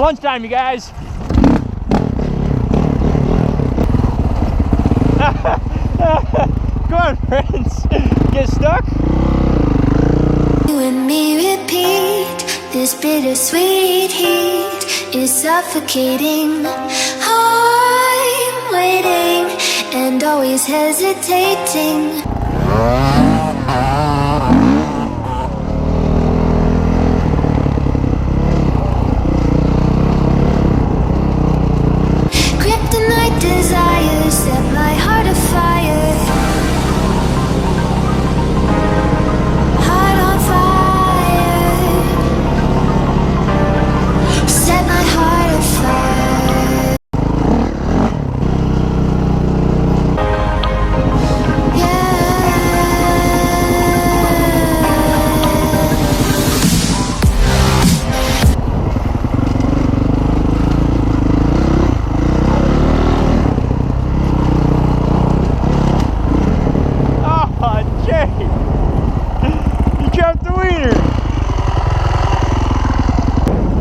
lunchtime, you guys. Come on, friends. Get stuck? You and me repeat, this bittersweet heat is suffocating. I'm waiting and always hesitating. Kryptonite desires set my heart afire. Heart on fire. Set my heart afire.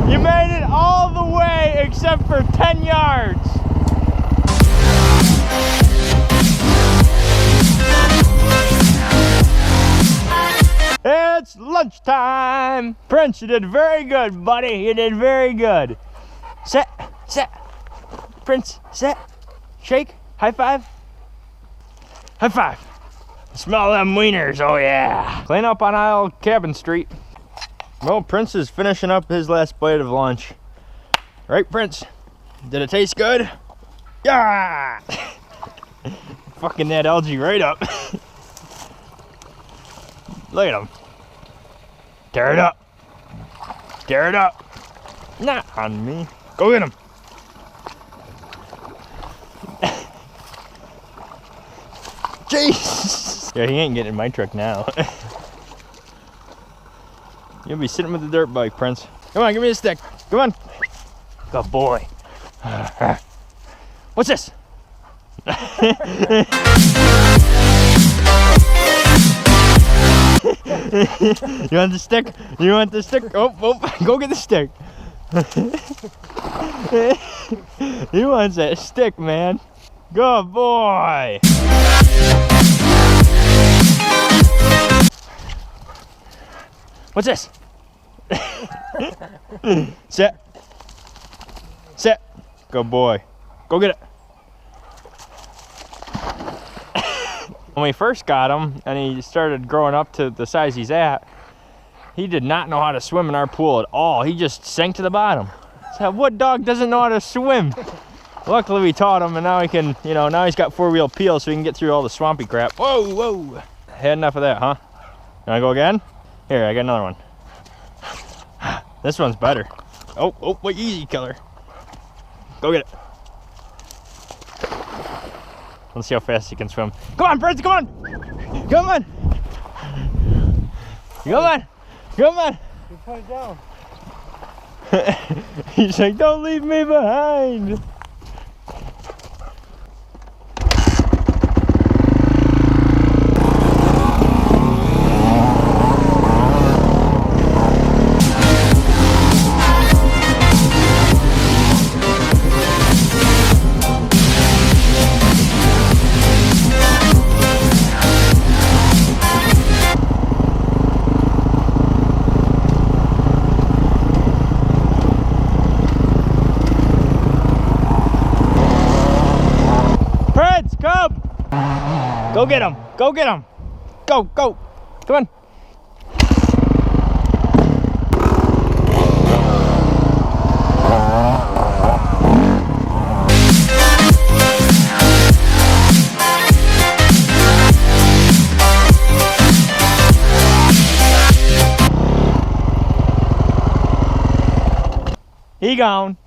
You made it all the way except for 10 yards. It's lunchtime. Prince, you did very good, buddy. You did very good. Sit. Prince, sit. Shake. High five. High five. Smell them wieners, oh yeah. Clean up on aisle Cabin Street. Well, Prince is finishing up his last bite of lunch. Right, Prince? Did it taste good? Yeah! Fucking that algae right up. Look at him. Tear it up. Tear it up. Not on me. Go get him. Jeez! Yeah, he ain't getting in my truck now. You'll be sitting with the dirt bike, Prince. Come on, give me the stick. Come on. Good boy. What's this? You want the stick? You want the stick? Oh, go get the stick. He wants that stick, man. Good boy. What's this? Sit. Sit. Good boy. Go get it. When we first got him and he started growing up to the size he's at, he did not know how to swim in our pool at all. He just sank to the bottom. So what dog doesn't know how to swim? Luckily we taught him, and now he can, you know, now he's got four-wheel peel so he can get through all the swampy crap. Whoa. Had enough of that, huh? You wanna go again? Here, I got another one. This one's better. Oh, wait, easy, killer. Go get it. Let's see how fast he can swim. Come on, Prince, come on! Come on! Come on! You put it down. He's like, don't leave me behind. Go get him! Go get him! Go! Come on! He gone.